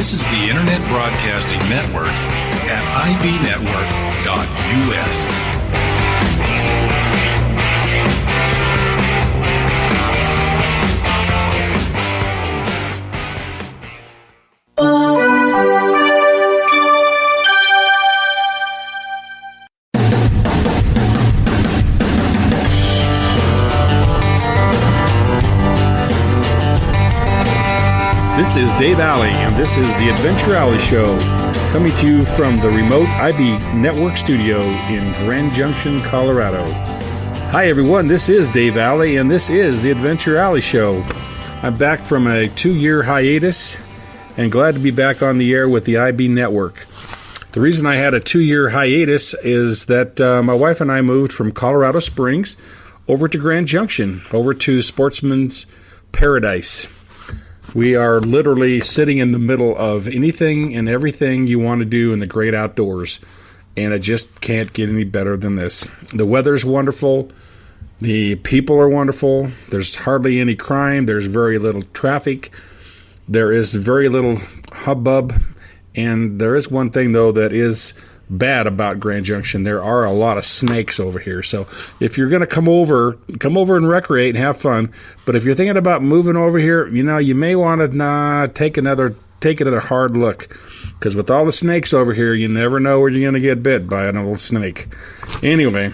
This is the Internet Broadcasting Network at ibnetwork.us. This is Dave Alley, and this is the Adventure Alley Show, coming to you from the remote IB Network studio in Grand Junction, Colorado. Hi, everyone. This is Dave Alley, and this is the Adventure Alley Show. I'm back from a 2-year hiatus, and glad to be back on the air with the IB Network. The reason I had a 2-year hiatus is that my wife and I moved from Colorado Springs over to Grand Junction, over to Sportsman's Paradise. We are literally sitting in the middle of anything and everything you want to do in the great outdoors, and it just can't get any better than this. The weather's wonderful. The people are wonderful. There's hardly any crime. There's very little traffic. There is very little hubbub. And there is one thing, though, that is bad about Grand Junction. There are a lot of snakes over here. So if you're going to come over and recreate and have fun. But if you're thinking about moving over here, you may want to take another hard look, because with all the snakes over here, you never know where you're going to get bit by an old snake. Anyway,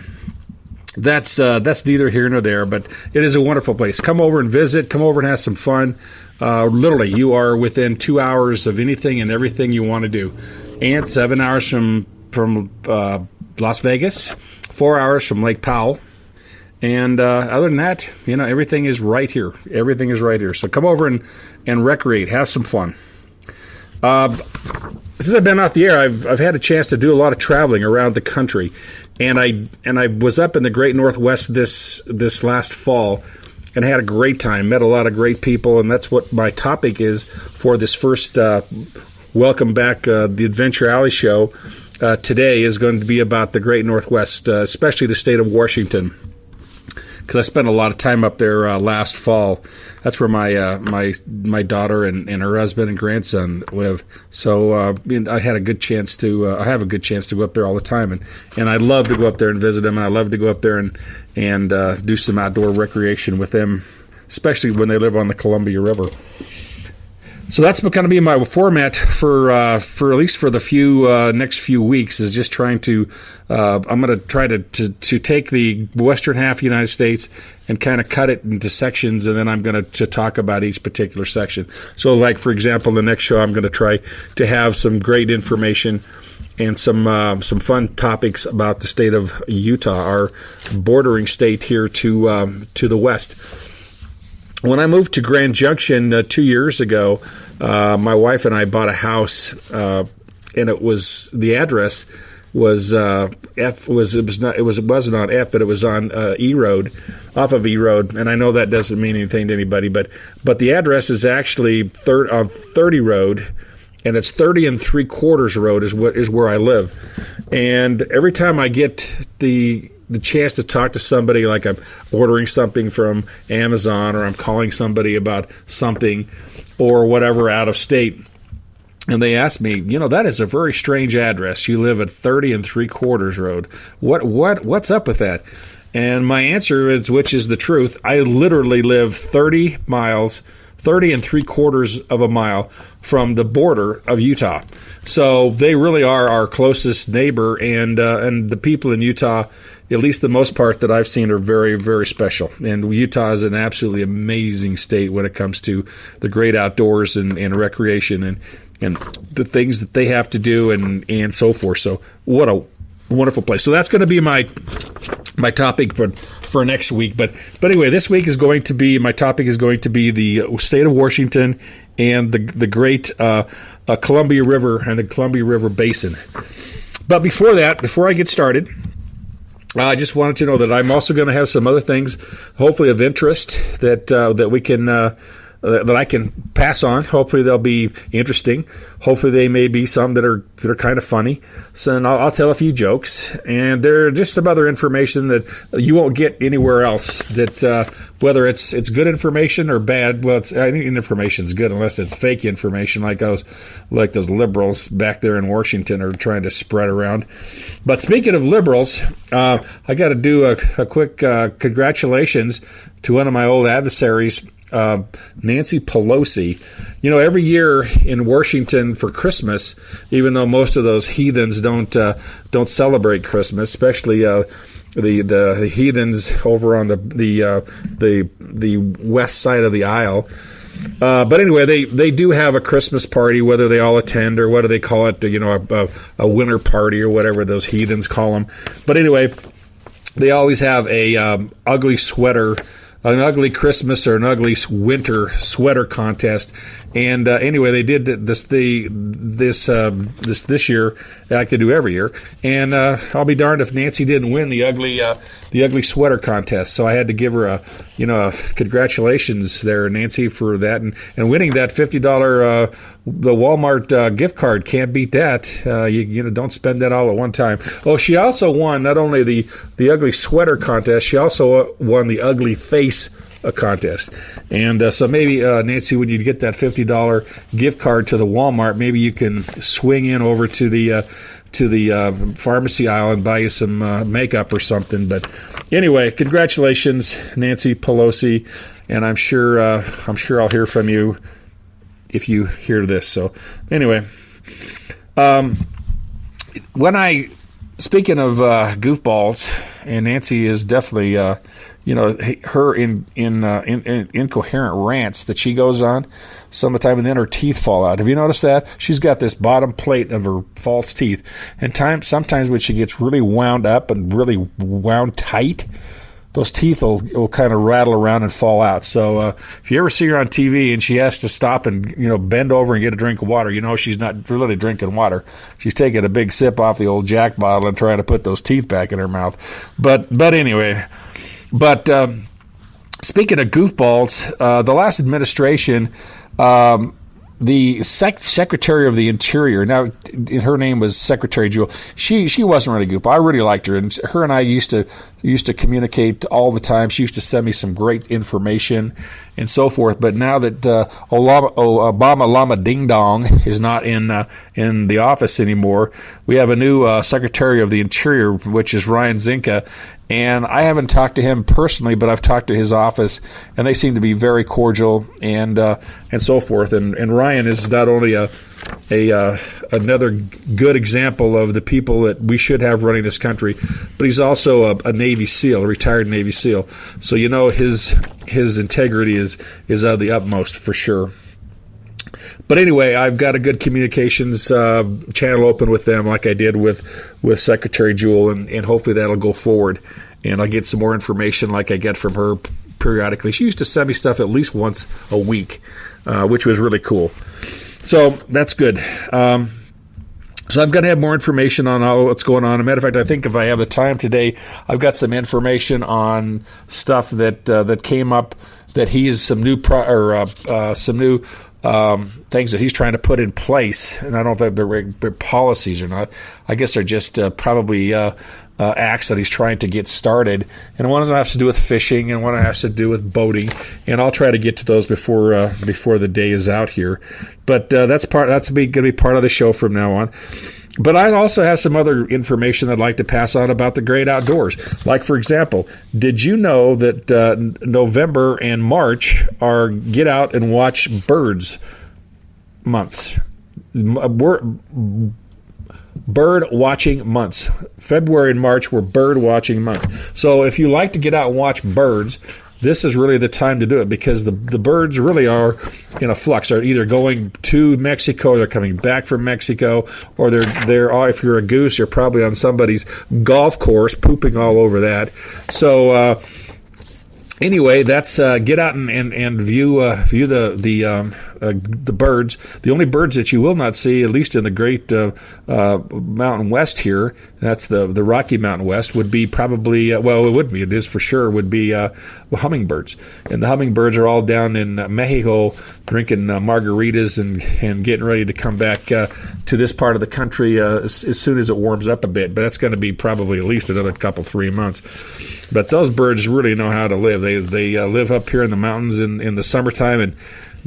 that's neither here nor there, but it is a wonderful place. Come over and visit. Come over and have some fun. Literally, you are within 2 hours of anything and everything you want to do. And 7 hours from Las Vegas, 4 hours from Lake Powell. And other than that, everything is right here. Everything is right here. So come over and recreate. Have some fun. Since I've been off the air, I've had a chance to do a lot of traveling around the country. And I was up in the Great Northwest this last fall, and had a great time. Met a lot of great people, and that's what my topic is for this first welcome back, the Adventure Alley Show. Today is going to be about the Great Northwest, especially the state of Washington, because I spent a lot of time up there last fall. That's where my daughter and her husband and grandson live. So I had a good chance to. I have a good chance to go up there all the time, and I love to go up there and visit them, and I love to go up there and do some outdoor recreation with them, especially when they live on the Columbia River. So that's going to be my format for at least for the next few weeks, is just trying to. I'm going to try to take the western half of the United States and kind of cut it into sections, and then I'm going to talk about each particular section. So, like for example, the next show I'm going to try to have some great information and some fun topics about the state of Utah, our bordering state here to the west. When I moved to Grand Junction 2 years ago, my wife and I bought a house, and the address was it wasn't on F, but it was on E Road, off of E Road, and I know that doesn't mean anything to anybody, but the address is actually on 30 Road, and it's 30 3/4 Road is where I live, and every time I get the chance to talk to somebody, like I'm ordering something from Amazon, or I'm calling somebody about something or whatever out of state, and they ask me, that is a very strange address. You live at 30 3/4 Road. What's up with that? And my answer is, which is the truth, I literally live 30 3/4 of a mile from the border of Utah. So they really are our closest neighbor, and the people in Utah, at least the most part that I've seen, are very, very special. And Utah is an absolutely amazing state when it comes to the great outdoors and recreation and the things that they have to do and so forth. So what a wonderful place. So that's going to be my topic for next week. But anyway, this week my topic is going to be the state of Washington and the great Columbia River and the Columbia River Basin. But before I get started, I just wanted to know that I'm also going to have some other things, hopefully of interest, that we can that I can pass on. Hopefully they'll be interesting. Hopefully they may be some that are kind of funny. So and I'll tell a few jokes, and they're just some other information that you won't get anywhere else. That whether it's good information or bad. Well, any information is good unless it's fake information, like those liberals back there in Washington are trying to spread around. But speaking of liberals, I got to do a quick congratulations to one of my old adversaries, Nancy Pelosi. Every year in Washington for Christmas, even though most of those heathens don't celebrate Christmas, especially the heathens over on the west side of the aisle. But anyway, they do have a Christmas party, whether they all attend or what do they call it, a winter party or whatever those heathens call them. But anyway, they always have a ugly sweater, an ugly Christmas or an ugly winter sweater contest. And anyway, they did this year, like they do every year. And I'll be darned if Nancy didn't win the ugly sweater contest. So I had to give her a congratulations there, Nancy, for that and winning that $50 the Walmart gift card. Can't beat that. You don't spend that all at one time. Oh, she also won not only the ugly sweater contest, she also won the ugly face contest. And so maybe, Nancy, when you get that $50 gift card to the Walmart, maybe you can swing in over to the pharmacy aisle and buy you some makeup or something. But anyway, congratulations, Nancy Pelosi, and I'm sure I'll hear from you if you hear this. So anyway, speaking of goofballs, and Nancy is definitely her incoherent rants that she goes on some of the time, and then her teeth fall out. Have you noticed that? She's got this bottom plate of her false teeth, and sometimes when she gets really wound up and really wound tight, those teeth will kind of rattle around and fall out. So if you ever see her on TV and she has to stop and bend over and get a drink of water, she's not really drinking water. She's taking a big sip off the old Jack bottle and trying to put those teeth back in her mouth. But anyway. But speaking of goofballs, the last administration, the Secretary of the Interior, now her name was Secretary Jewel. She wasn't really a goofball. I really liked her, and her and I used to communicate all the time. She used to send me some great information and so forth. But now that Obama Llama Ding Dong is not in the office anymore, we have a new Secretary of the Interior, which is Ryan Zinke. And I haven't talked to him personally, but I've talked to his office, and they seem to be very cordial and so forth. And Ryan is not only another good example of the people that we should have running this country, but he's also a Navy SEAL, a retired Navy SEAL. So his integrity is of the utmost for sure. But anyway, I've got a good communications channel open with them, like I did with Secretary Jewel, and hopefully that'll go forward. And I'll get some more information like I get from her periodically. She used to send me stuff at least once a week, which was really cool. So that's good. So I'm going to have more information on all what's going on. As a matter of fact, I think if I have the time today, I've got some information on stuff that came up, that he's some new things that he's trying to put in place, and I don't know if they're policies or not. I guess they're just probably acts that he's trying to get started. And one of them has to do with fishing, and one has to do with boating. And I'll try to get to those before the day is out here. But that's going to be part of the show from now on. But I also have some other information I'd like to pass on about the great outdoors. Like, for example, did you know that November and March are Get Out and Watch Birds months? Bird watching months. February and March were bird watching months. So if you like to get out and watch birds, this is really the time to do it, because the birds really are in a flux. They're either going to Mexico, they're coming back from Mexico, or they're if you're a goose, you're probably on somebody's golf course pooping all over that. So Anyway, that's get out and view the birds. The only birds that you will not see, at least in the great Mountain West here, that's the Rocky Mountain West, would be probably it would be, it is for sure, would be hummingbirds. And the hummingbirds are all down in Mexico drinking margaritas and getting ready to come back to this part of the country as soon as it warms up a bit. But that's going to be probably at least another 3 months. But those birds really know how to live. They live up here in the mountains in the summertime, and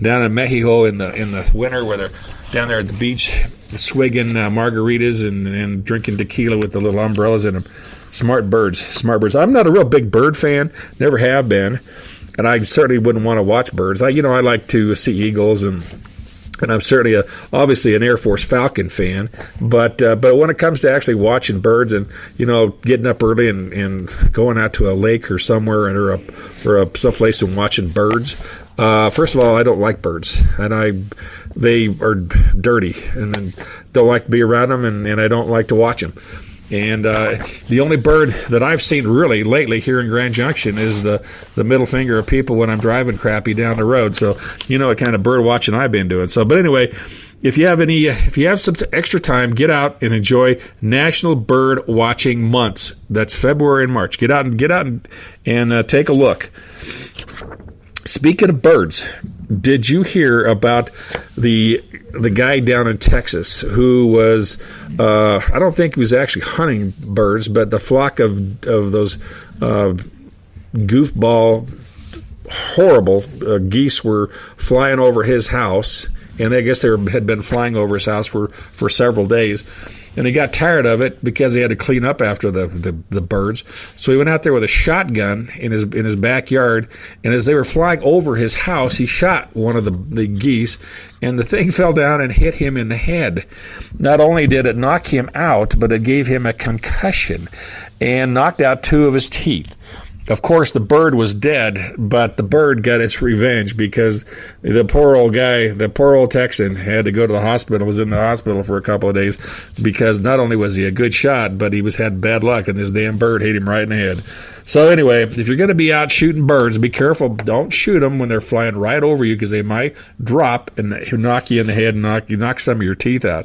down in Mexico in the winter, where they're down there at the beach swigging margaritas and drinking tequila with the little umbrellas in them. Smart birds. I'm not a real big bird fan, never have been, and I certainly wouldn't want to watch birds. I like to see eagles, and I'm certainly obviously an Air Force Falcon fan, but when it comes to actually watching birds and getting up early and going out to a lake or somewhere or someplace and watching birds, first of all, I don't like birds, and they are dirty, and then don't like to be around them, and I don't like to watch them. And the only bird that I've seen really lately here in Grand Junction is the middle finger of people when I'm driving crappy down the road. So what kind of bird watching I've been doing. So, but anyway, if you have some extra time, get out and enjoy National Bird Watching Months. That's February and March. Get out and take a look. Speaking of birds, did you hear about the guy down in Texas who was, I don't think he was actually hunting birds, but the flock of those goofball, horrible geese were flying over his house, and I guess they had been flying over his house for several days. And he got tired of it because he had to clean up after the birds. So he went out there with a shotgun in his backyard, and as they were flying over his house, he shot one of the geese, and the thing fell down and hit him in the head. Not only did it knock him out, but it gave him a concussion and knocked out 2 of his teeth. Of course, the bird was dead, but the bird got its revenge because the poor old Texan had to go to the hospital, was in the hospital for a couple of days because not only was he a good shot, but he had bad luck, and this damn bird hit him right in the head. So anyway, if you're going to be out shooting birds, be careful. Don't shoot them when they're flying right over you because they might drop and knock you in the head and knock some of your teeth out.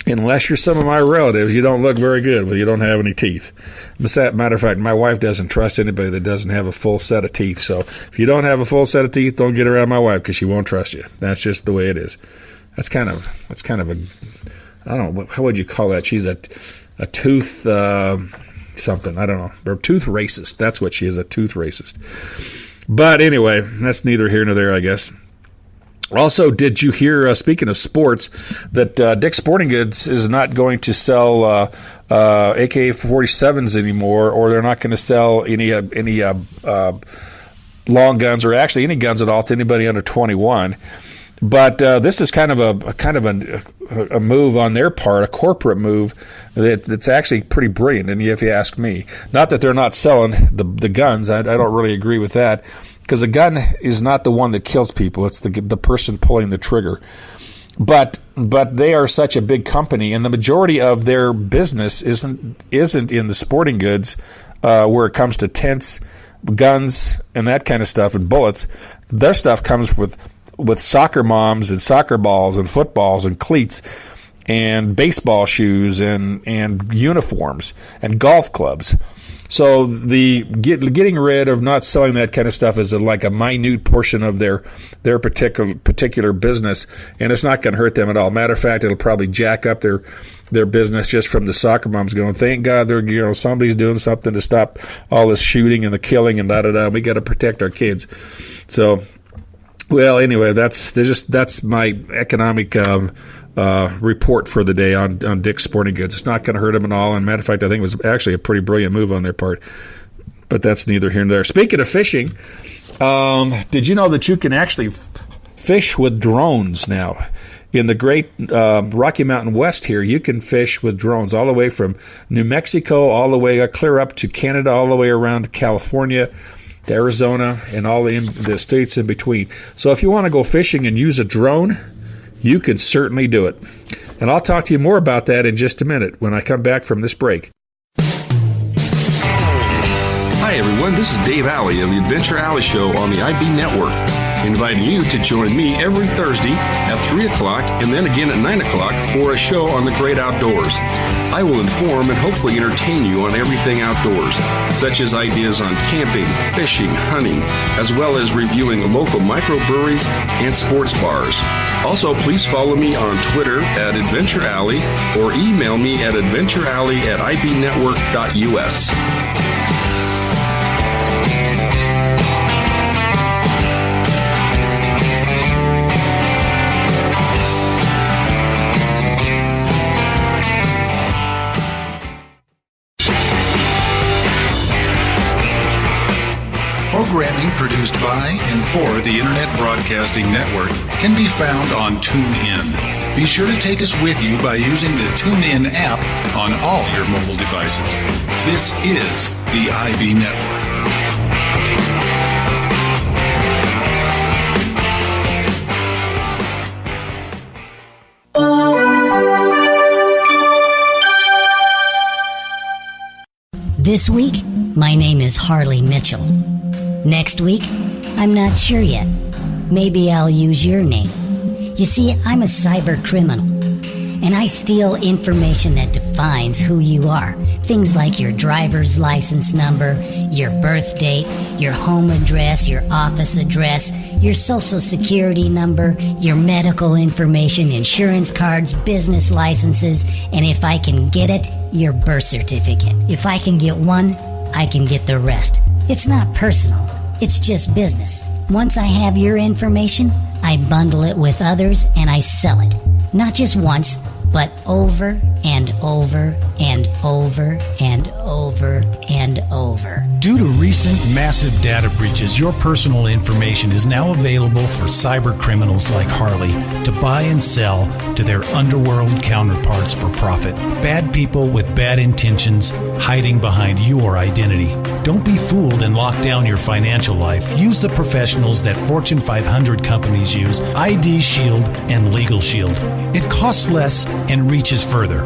Unless you're some of my relatives, you don't look very good when you don't have any teeth. Matter of fact, my wife doesn't trust anybody that doesn't have a full set of teeth. So if you don't have a full set of teeth, don't get around my wife because she won't trust you. That's just the way it is. That's kind of a, I don't know, how would you call that? She's a tooth something. I don't know. Or tooth racist. That's what she is, a tooth racist. But anyway, that's neither here nor there, I guess. Also, did you hear, speaking of sports, that Dick's Sporting Goods is not going to sell AK-47s anymore, or they're not going to sell any long guns, or actually any guns at all, to anybody under 21. But this is kind of a move on their part, a corporate move that's actually pretty brilliant. And if you ask me, not that they're not selling the guns, I don't really agree with that. Because a gun is not the one that kills people; it's the person pulling the trigger. But they are such a big company, and the majority of their business isn't in the sporting goods, where it comes to tents, guns, and that kind of stuff, and bullets. Their stuff comes with soccer moms and soccer balls and footballs and cleats and baseball shoes and uniforms and golf clubs. So the getting rid of not selling that kind of stuff is like a minute portion of their particular business, and it's not going to hurt them at all. Matter of fact, it'll probably jack up their business just from the soccer moms going, thank God somebody's doing something to stop all this shooting and the killing and da-da-da. We got to protect our kids. So, well, anyway, that's my economic report for the day on Dick's Sporting Goods. It's not going to hurt them at all. And matter of fact, I think it was actually a pretty brilliant move on their part. But that's neither here nor there. Speaking of fishing, did you know that you can actually fish with drones now? In the great Rocky Mountain West here, you can fish with drones all the way from New Mexico, all the way clear up to Canada, all the way around to California, to Arizona, and all the states in between. So if you want to go fishing and use a drone, you could certainly do it. And I'll talk to you more about that in just a minute when I come back from this break. Hi, Hi everyone, this is Dave Alley of the Adventure Alley Show on the IB Network, inviting you to join me every Thursday at 3 o'clock and then again at 9 o'clock for a show on the great outdoors. I will inform and hopefully entertain you on everything outdoors, such as ideas on camping, fishing, hunting, as well as reviewing local microbreweries and sports bars. Also, please follow me on Twitter at Adventure Alley or email me at adventurealley@ibnetwork.us. Programming produced by and for the Internet Broadcasting Network can be found on TuneIn. Be sure to take us with you by using the TuneIn app on all your mobile devices. This is the IB Network. This week, my name is Harley Mitchell. Next week, I'm not sure yet. Maybe I'll use your name. You see, I'm a cyber criminal, and I steal information that defines who you are. Things like your driver's license number, your birth date, your home address, your office address, your social security number, your medical information, insurance cards, business licenses, and if I can get it, your birth certificate. If I can get one, I can get the rest. It's not personal. It's just business. Once I have your information, I bundle it with others and I sell it. Not just once, but over and over and over and over and over. Due to recent massive data breaches, your personal information is now available for cyber criminals like Harley to buy and sell to their underworld counterparts for profit. Bad people with bad intentions hiding behind your identity. Don't be fooled and lock down your financial life. Use the professionals that Fortune 500 companies use, ID Shield and Legal Shield. It costs less and reaches further.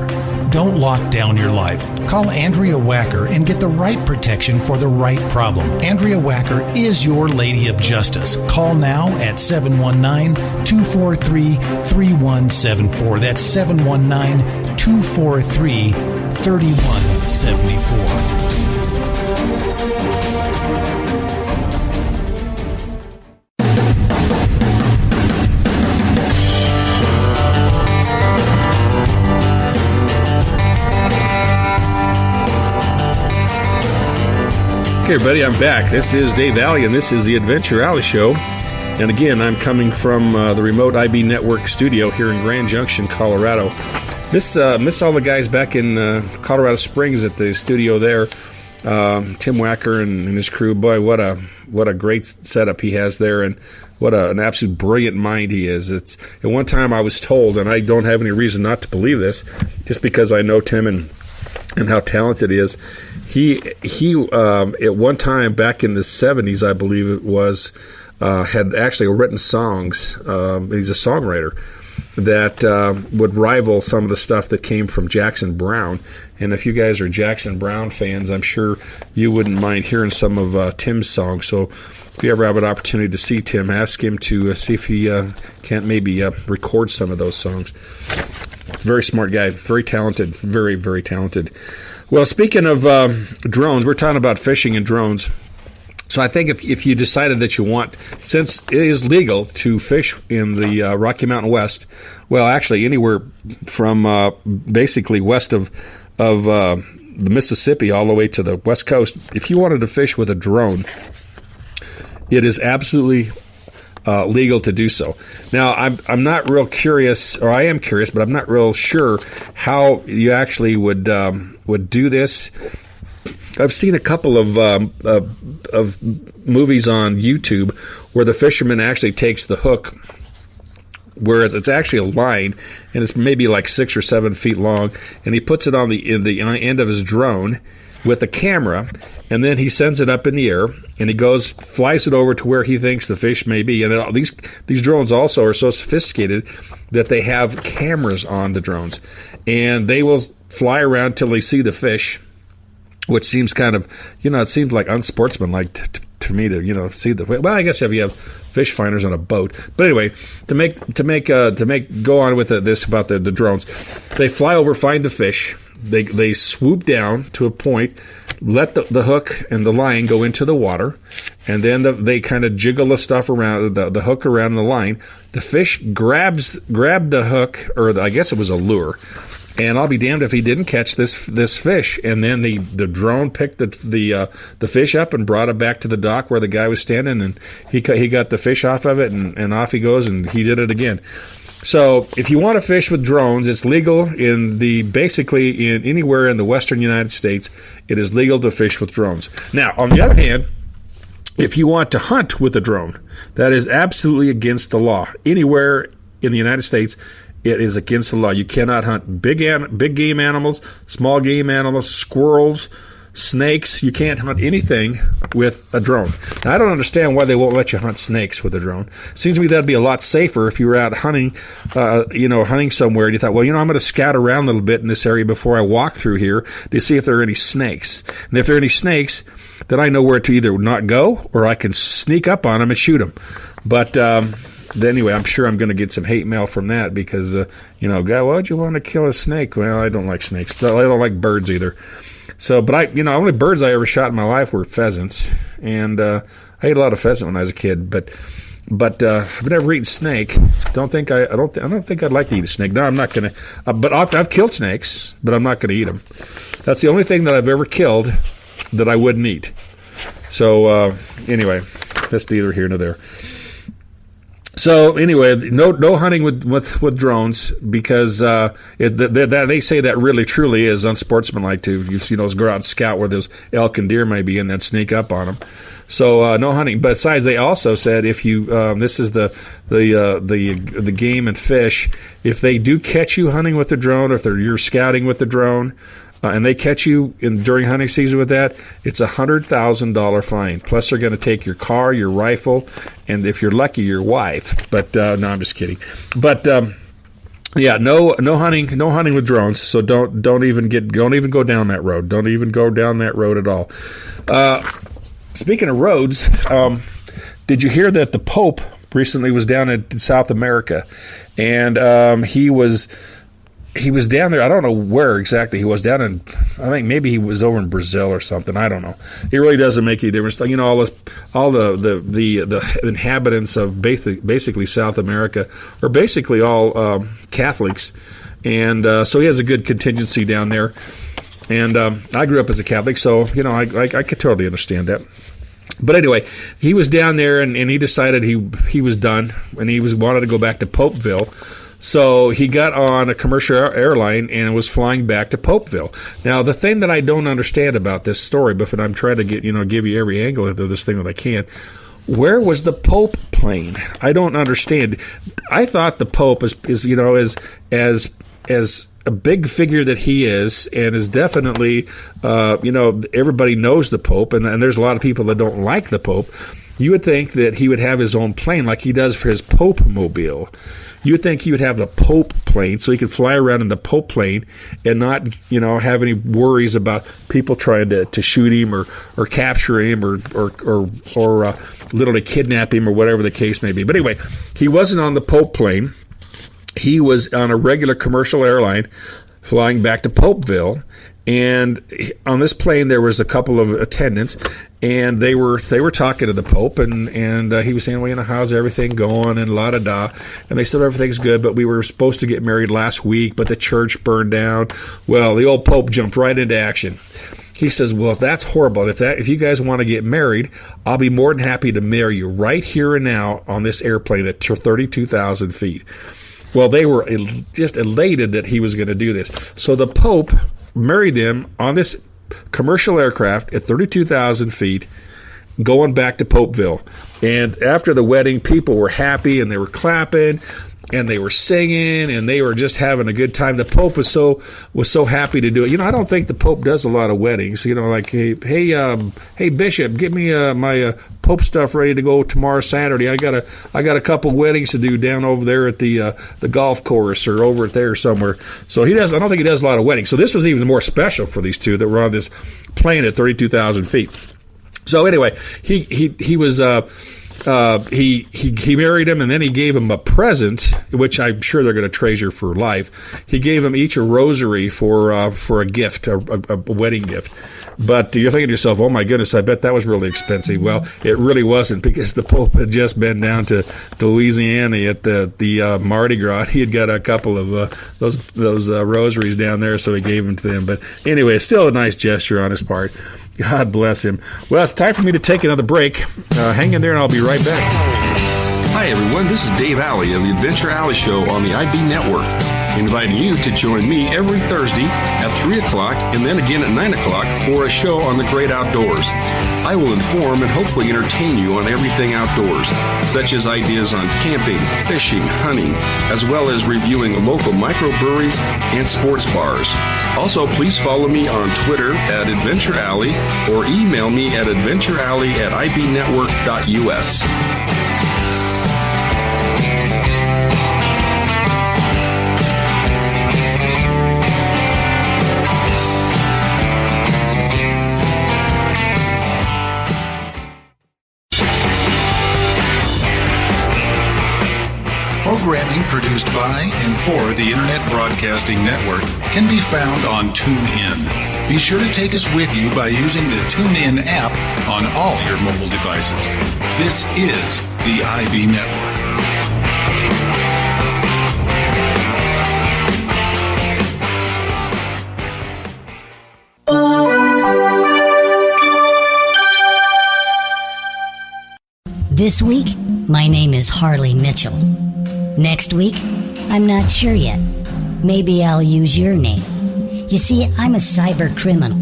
Don't lock down your life. Call Andrea Wacker and get the right protection for the right problem. Andrea Wacker is your Lady of Justice. Call now at 719-243-3174. That's 719-243-3174. Hey everybody, I'm back. This is Dave Alley, and this is the Adventure Alley Show. And again, I'm coming from the remote IB Network studio here in Grand Junction, Colorado. Miss all the guys back in Colorado Springs at the studio there. Tim Wacker and his crew. Boy, what a great setup he has there, and what an absolute brilliant mind he is. It's at one time I was told, and I don't have any reason not to believe this, just because I know Tim and how talented he is. He at one time back in the 70s, I believe it was, had actually written songs. He's a songwriter that would rival some of the stuff that came from Jackson Browne. And if you guys are Jackson Browne fans, I'm sure you wouldn't mind hearing some of Tim's songs. So if you ever have an opportunity to see Tim, ask him to see if he can't maybe record some of those songs. Very smart guy, very talented, very, very talented. Well, speaking of drones, we're talking about fishing and drones. So I think if you decided that you want, since it is legal to fish in the Rocky Mountain West, well, actually anywhere from basically west of the Mississippi all the way to the West Coast, if you wanted to fish with a drone, it is absolutely legal to do so. Now, I'm not real curious, or I am curious, but I'm not real sure how you actually would do this. I've seen a couple of movies on YouTube where the fisherman actually takes the hook, whereas it's actually a line, and it's maybe like 6 or 7 feet long, and he puts it on the end of his drone with a camera, and then he sends it up in the air, and he flies it over to where he thinks the fish may be. And these drones also are so sophisticated that they have cameras on the drones, and they will fly around till they see the fish, which seems kind of, it seems like unsportsmanlike to me to, see the. Well, I guess if you have fish finders on a boat, but anyway, go on with this about the drones. They fly over, find the fish. They swoop down to a point, let the hook and the line go into the water, and then they kind of jiggle the stuff around the hook around the line. The fish grabbed the hook, or I guess it was a lure. And I'll be damned if he didn't catch this fish. And then the drone picked the fish up and brought it back to the dock where the guy was standing, and he got the fish off of it, and off he goes, and he did it again. So if you want to fish with drones, it's legal basically in anywhere in the western United States. It is legal to fish with drones. Now, on the other hand, if you want to hunt with a drone, that is absolutely against the law. Anywhere in the United States, it is against the law. You cannot hunt big game animals, small game animals, squirrels, snakes. You can't hunt anything with a drone. Now, I don't understand why they won't let you hunt snakes with a drone. Seems to me that'd be a lot safer if you were out hunting, hunting somewhere, and you thought, well, I'm going to scout around a little bit in this area before I walk through here to see if there are any snakes. And if there are any snakes, then I know where to either not go or I can sneak up on them and shoot them. But anyway, I'm sure I'm going to get some hate mail from that because, guy, why would you want to kill a snake? Well, I don't like snakes. I don't like birds either. So, but only birds I ever shot in my life were pheasants, and I ate a lot of pheasant when I was a kid. But I've never eaten snake. I don't think I'd like to eat a snake. No, I'm not going to. But I've killed snakes, but I'm not going to eat them. That's the only thing that I've ever killed that I wouldn't eat. So anyway, that's neither here nor there. So anyway, no hunting with drones because they say that really truly is unsportsmanlike to go out and scout where those elk and deer may be and then sneak up on them. So no hunting. Besides, they also said if you this is the game and fish, if they do catch you hunting with the drone, or if you're scouting with the drone, and they catch you during hunting season with that, it's $100,000 fine. Plus, they're going to take your car, your rifle, and if you're lucky, your wife. But no, I'm just kidding. But yeah, no hunting with drones. So don't even go down that road. Don't even go down that road at all. Speaking of roads, did you hear that the Pope recently was down in South America, and he was down there. I don't know where exactly he was down in. I think maybe he was over in Brazil or something. I don't know. It really doesn't make any difference. All the inhabitants of basically South America are basically all Catholics, and so he has a good contingency down there. And I grew up as a Catholic, so I could totally understand that. But anyway, he was down there, and he decided he was done, and he wanted to go back to Popeville. So he got on a commercial airline and was flying back to Popeville. Now, the thing that I don't understand about this story, but I'm trying to give you every angle of this thing that I can, where was the Pope plane? I don't understand. I thought the Pope is as a big figure that he is, and is definitely, everybody knows the Pope, and there's a lot of people that don't like the Pope. You would think that he would have his own plane like he does for his Pope mobile. You would think he would have the Pope plane so he could fly around in the Pope plane and not, have any worries about people trying to shoot him or capture him or literally kidnap him or whatever the case may be. But anyway, he wasn't on the Pope plane. He was on a regular commercial airline flying back to Popeville. And on this plane, there was a couple of attendants, and they were talking to the Pope, and he was saying, well, how's everything going, and la-da-da. And they said, everything's good, but we were supposed to get married last week, but the church burned down. Well, the old Pope jumped right into action. He says, well, if that's horrible, if you guys want to get married, I'll be more than happy to marry you right here and now on this airplane at 32,000 feet. Well, they were just elated that he was going to do this. So the Pope married them on this commercial aircraft at 32,000 feet, going back to Popeville. And after the wedding, people were happy and they were clapping. and they were singing, and they were just having a good time. The Pope was so happy to do it. I don't think the Pope does a lot of weddings. Like, hey, Bishop, get me my Pope stuff ready to go tomorrow Saturday. I got a couple weddings to do down over there at the golf course or over there somewhere. So I don't think he does a lot of weddings. So this was even more special for these two that were on this plane at 32,000 feet. So anyway, he was he married him, and then he gave him a present, which I'm sure they're going to treasure for life. He gave them each a rosary for a gift, a wedding gift. But you're thinking to yourself, oh my goodness, I bet that was really expensive. Well, it really wasn't, because the Pope had just been down to Louisiana at the Mardi Gras. He had got a couple of those rosaries down there, so he gave them to them. But anyway, still a nice gesture on his part. God bless him. Well, it's time for me to take another break. Hang in there, and I'll be right back. Hi, everyone. This is Dave Alley of the Adventure Alley Show on the IB Network, inviting you to join me every Thursday at 3 o'clock and then again at 9 o'clock for a show on the great outdoors. I will inform and hopefully entertain you on everything outdoors, such as ideas on camping, fishing, hunting, as well as reviewing local microbreweries and sports bars. Also, please follow me on Twitter at Adventure Alley or email me at adventurealley@ibnetwork.us. Programming produced by and for the Internet Broadcasting Network can be found on TuneIn. Be sure to take us with you by using the TuneIn app on all your mobile devices. This is the IB Network. This week, my name is Harley Mitchell. Next week, I'm not sure yet. Maybe I'll use your name. You see, I'm a cyber criminal,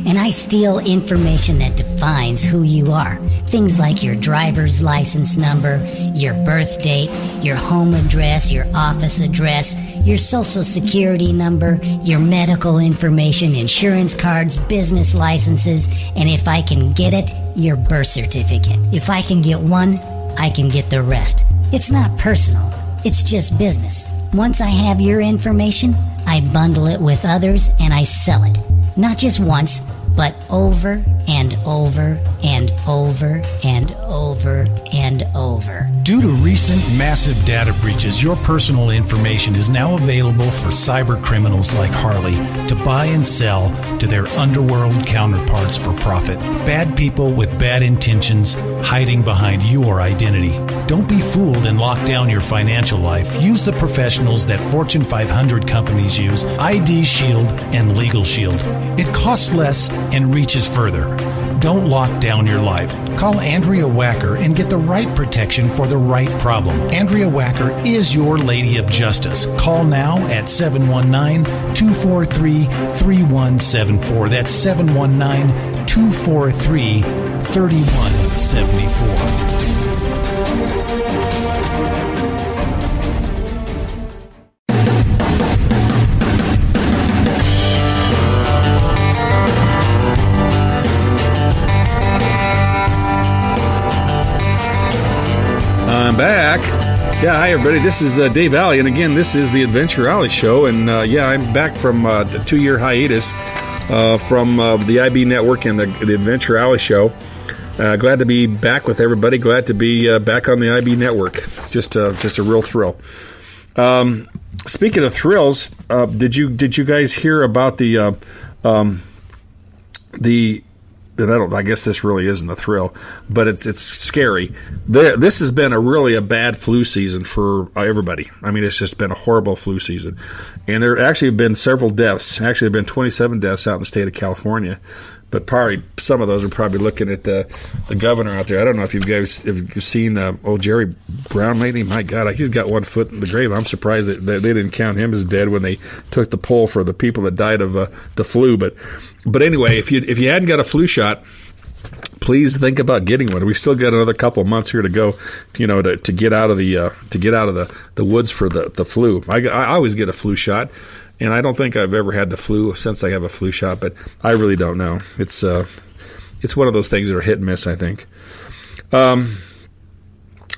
and I steal information that defines who you are. Things like your driver's license number, your birth date, your home address, your office address, your social security number, your medical information, insurance cards, business licenses, and if I can get it, your birth certificate. If I can get one, I can get the rest. It's not personal. It's just business. Once I have your information, I bundle it with others and I sell it. Not just once, but over and over and over and over and over. Due to recent massive data breaches, your personal information is now available for cyber criminals like Harley to buy and sell to their underworld counterparts for profit. Bad people with bad intentions hiding behind your identity. Don't be fooled and lock down your financial life. Use the professionals that Fortune 500 companies use, ID Shield and Legal Shield. It costs less and reaches further. Don't lock down your life. Call Andrea Wacker and get the right protection for the right problem. Andrea Wacker is your Lady of Justice. Call now at 719-243-3174. That's 719-243-3174. I'm back. Yeah, hi everybody. This is Dave Alley, and again, this is the Adventure Alley Show. And I'm back from a 2-year hiatus from the IB Network and the Adventure Alley Show. Glad to be back with everybody. Glad to be back on the IB Network. Just a real thrill. Speaking of thrills, did you guys hear about the I guess this really isn't a thrill, but it's scary. This has been a bad flu season for everybody. I mean, it's just been a horrible flu season. And there actually have been several deaths. Actually, there have been 27 deaths out in the state of California. But probably some of those are probably looking at the governor out there. I don't know if you've seen old Jerry Brown lately. My God, he's got one foot in the grave. I'm surprised that they didn't count him as dead when they took the poll for the people that died of the flu. But anyway, if you hadn't got a flu shot, please think about getting one. We still got another couple of months here to go, to get out of the woods for the flu. I always get a flu shot, and I don't think I've ever had the flu since I have a flu shot, but I really don't know. It's one of those things that are hit and miss, I think.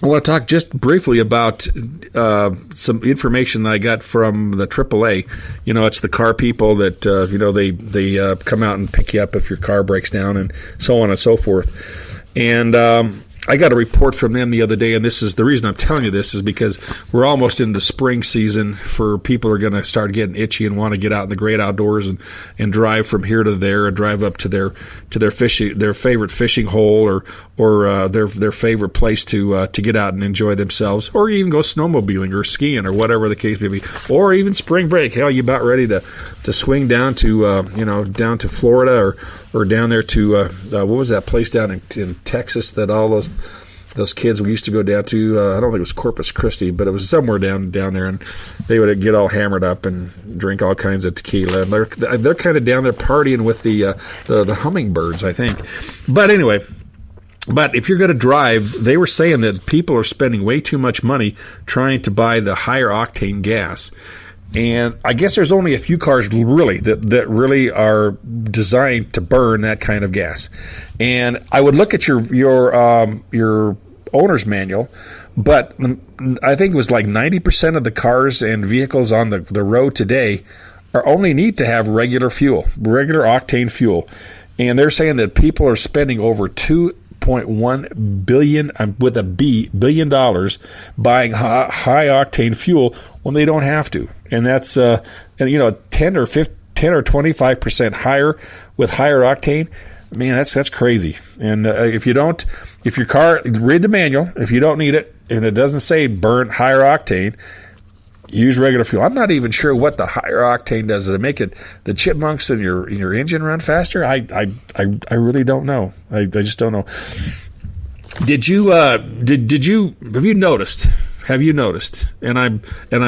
I want to talk just briefly about some information I got from the AAA. It's the car people that they come out and pick you up if your car breaks down and so on and so forth. And I got a report from them the other day, and this is the reason I'm telling you this is because we're almost into spring season for people who are going to start getting itchy and want to get out in the great outdoors and drive from here to there and drive up to their favorite fishing hole or their favorite place to get out and enjoy themselves, or even go snowmobiling or skiing or whatever the case may be, or even spring break. Hell, you about ready to swing down to Florida or down there to what was that place down in Texas that all those kids we used to go down to? I don't think it was Corpus Christi, but it was somewhere down there, and they would get all hammered up and drink all kinds of tequila. And they're kind of down there partying with the hummingbirds, I think. But anyway. But if you're going to drive, they were saying that people are spending way too much money trying to buy the higher octane gas. And I guess there's only a few cars really that really are designed to burn that kind of gas. And I would look at your owner's manual, but I think it was like 90% of the cars and vehicles on the road today only need to have regular octane fuel. And they're saying that people are spending over $2.1 billion with a B $billion buying high octane fuel when they don't have to, and that's 10 or 25% higher with higher octane. Man, that's crazy. And if your car, read the manual. If you don't need it and it doesn't say burn higher octane, use regular fuel. I'm not even sure what the higher octane does. Does it make the chipmunks in your engine run faster? I really don't know. I just don't know. Have you noticed? Have you noticed? And I'm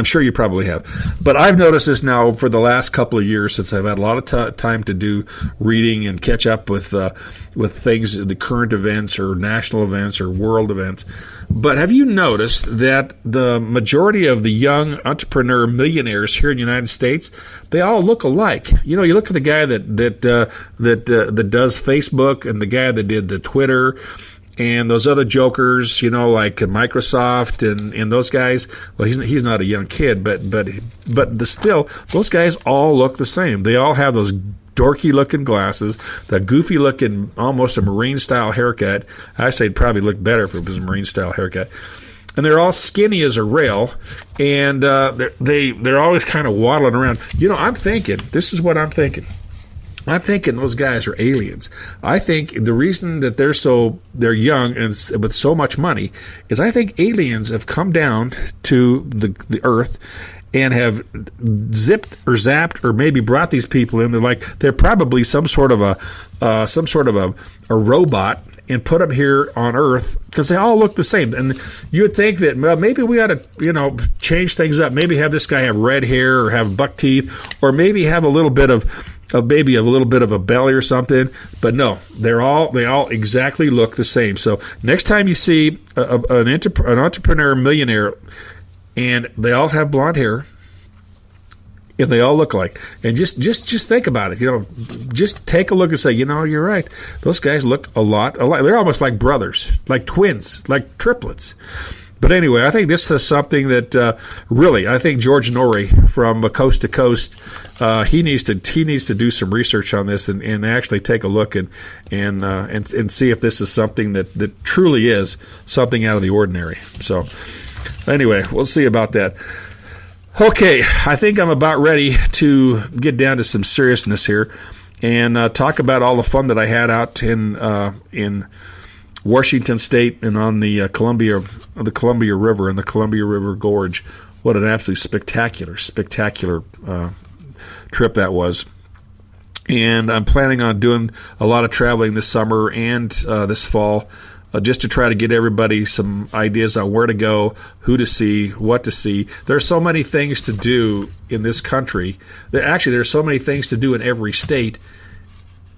sure you probably have. But I've noticed this now for the last couple of years since I've had a lot of time to do reading and catch up with things, the current events or national events or world events. But have you noticed that the majority of the young entrepreneur millionaires here in the United States, they all look alike? You look at the guy that does Facebook and the guy that did the Twitter. And those other jokers, like Microsoft and those guys. Well, he's not a young kid, but still, those guys all look the same. They all have those dorky-looking glasses, the goofy-looking, almost a Marine-style haircut. I say it'd probably look better if it was a Marine-style haircut. And they're all skinny as a rail, and they're always kind of waddling around. This is what I'm thinking. I'm thinking those guys are aliens. I think the reason that they're young and with so much money is I think aliens have come down to the Earth and have zipped or zapped or maybe brought these people in. They're probably some sort of a robot and put them here on Earth because they all look the same. And you would think that maybe we ought to change things up. Maybe have this guy have red hair or have buck teeth, or maybe have a little bit of a little bit of a belly or something, but no, they all exactly look the same. So next time you see an entrepreneur millionaire, and they all have blonde hair, and they all look like, and just think about it. Just take a look and say, you're right. Those guys look a lot alike. They're almost like brothers, like twins, like triplets. But anyway, I think this is something that really, I think George Norrie from Coast to Coast, he needs to do some research on this and actually take a look and see if this is something that truly is something out of the ordinary. So anyway, we'll see about that. Okay, I think I'm about ready to get down to some seriousness here and talk about all the fun that I had out in Washington State and on the Columbia River and the Columbia River Gorge. What an absolutely spectacular trip that was. And I'm planning on doing a lot of traveling this summer and this fall just to try to get everybody some ideas on where to go, who to see, what to see. There are so many things to do in this country. There are so many things to do in every state.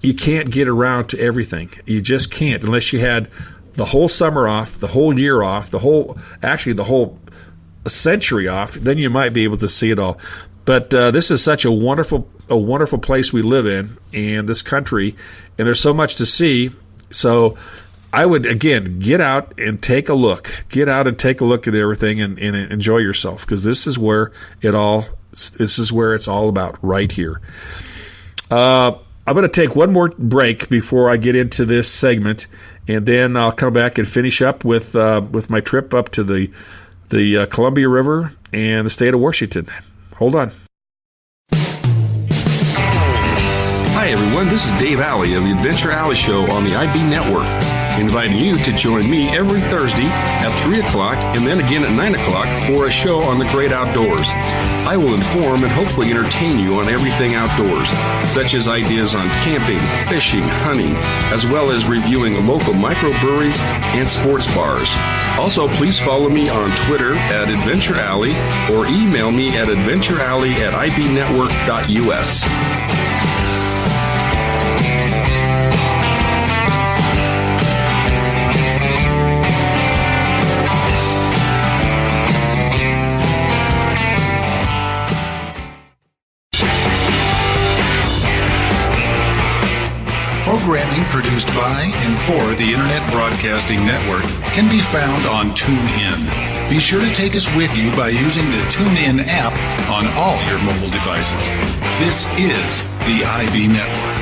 you can't get around to everything. You just can't unless you had the whole summer off, the whole year off, the whole century off. Then you might be able to see it all. But this is such a wonderful place we live in, and this country, and there's so much to see. So I would, again, get out and take a look. Get out and take a look at everything and enjoy yourself, because this is where it's all about, right here. I'm going to take one more break before I get into this segment, and then I'll come back and finish up with my trip up to the Columbia River and the state of Washington. Hold on. Hi, everyone. This is Dave Alley of the Adventure Alley Show on the IB Network, inviting you to join me every Thursday at 3 o'clock and then again at 9 o'clock for a show on the great outdoors. I will inform and hopefully entertain you on everything outdoors, such as ideas on camping, fishing, hunting, as well as reviewing local microbreweries and sports bars. Also, please follow me on Twitter at Adventure Alley or email me at adventurealley@ibnetwork.us. Programming produced by and for the Internet Broadcasting Network can be found on TuneIn. Be sure to take us with you by using the TuneIn app on all your mobile devices. This is the IB Network.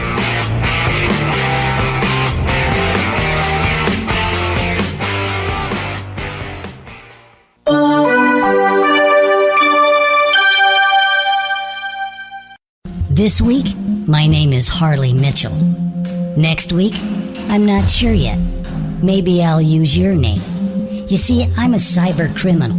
This week, my name is Harley Mitchell. Next week, I'm not sure yet. Maybe I'll use your name. You see, I'm a cyber criminal,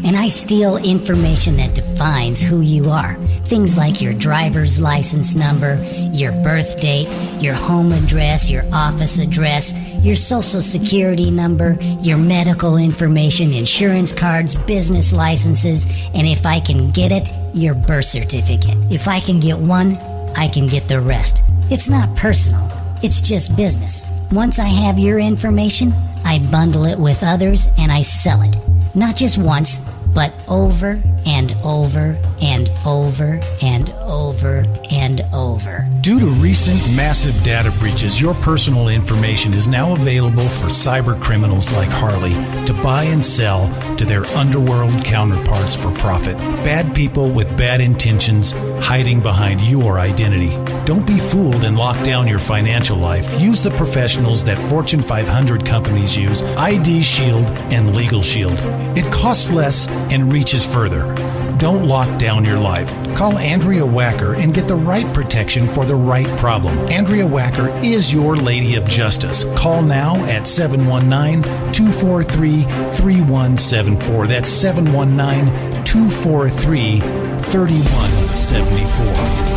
and I steal information that defines who you are. Things like your driver's license number, your birth date, your home address, your office address, your social security number, your medical information, insurance cards, business licenses, and if I can get it, your birth certificate. If I can get one, I can get the rest. It's not personal. It's just business. Once I have your information, I bundle it with others and I sell it. Not just once, but over and over and over and over and over. Due to recent massive data breaches, your personal information is now available for cyber criminals like Harley to buy and sell to their underworld counterparts for profit. Bad people with bad intentions hiding behind your identity. Don't be fooled and lock down your financial life. Use the professionals that Fortune 500 companies use, ID Shield and Legal Shield. It costs less and reaches further. Don't lock down your life. Call Andrea Wacker and get the right protection for the right problem. Andrea Wacker is your Lady of Justice. Call now at 719-243-3174. That's 719-243-3174.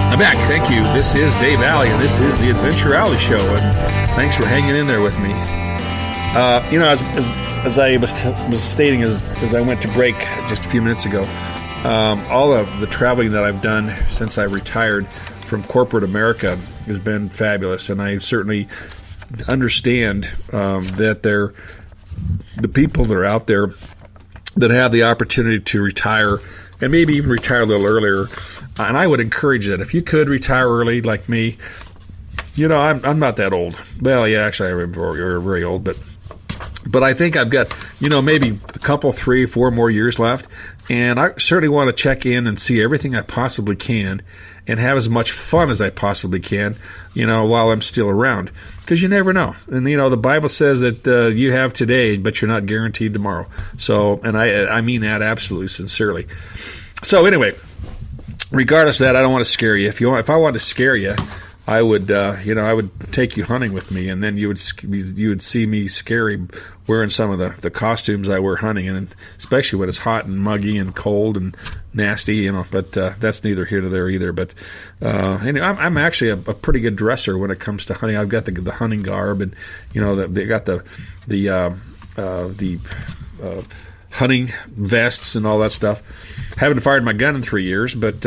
I'm back. Thank you. This is Dave Alley, and this is the Adventure Alley Show, and thanks for hanging in there with me. As I was stating as I went to break just a few minutes ago, all of the traveling that I've done since I retired from corporate America has been fabulous, and I certainly understand that the people that are out there that have the opportunity to retire and maybe even retire a little earlier. And I would encourage that. If you could retire early like me, I'm not that old. Well, yeah, actually, I'm very old, but I think I've got, maybe a couple, 3, 4 more years left. And I certainly want to check in and see everything I possibly can and have as much fun as I possibly can, while I'm still around. Because you never know. And, the Bible says that you have today, but you're not guaranteed tomorrow. So, and I mean that absolutely sincerely. So anyway, regardless of that, I don't want to scare you. If I want to scare you, I would take you hunting with me, and then you would see me scary wearing some of the costumes I wear hunting, and especially when it's hot and muggy and cold and nasty, But that's neither here nor there either. But anyway, I'm actually a pretty good dresser when it comes to hunting. I've got the hunting garb, and they got the hunting vests and all that stuff. Haven't fired my gun in 3 years, but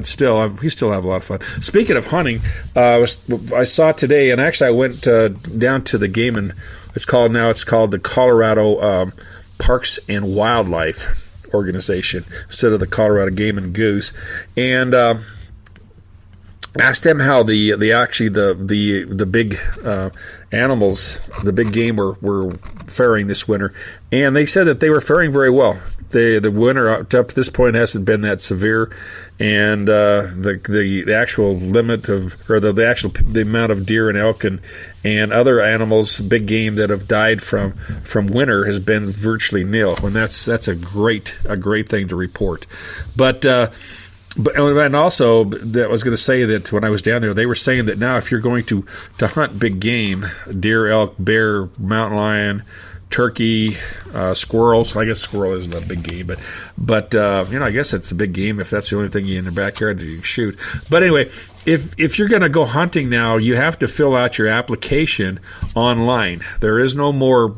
still, we still have a lot of fun. Speaking of hunting, I saw today, and actually I went down to the game, and it's called the Colorado Parks and Wildlife Organization instead of the Colorado Game and Goose, and asked them how the big animals, the big game were faring this winter, and they said that they were faring very well. The winter up to this point hasn't been that severe, and the actual limit of, or the amount of deer and elk and other animals, big game that have died from winter has been virtually nil, and that's a great thing to report. But also, I was going to say that when I was down there, they were saying that now if you're going to hunt big game, deer, elk, bear, mountain lion, turkey, squirrels. I guess squirrel isn't a big game, but I guess it's a big game if that's the only thing in the backyard that you can shoot. But anyway, if you're going to go hunting now, you have to fill out your application online. There is no more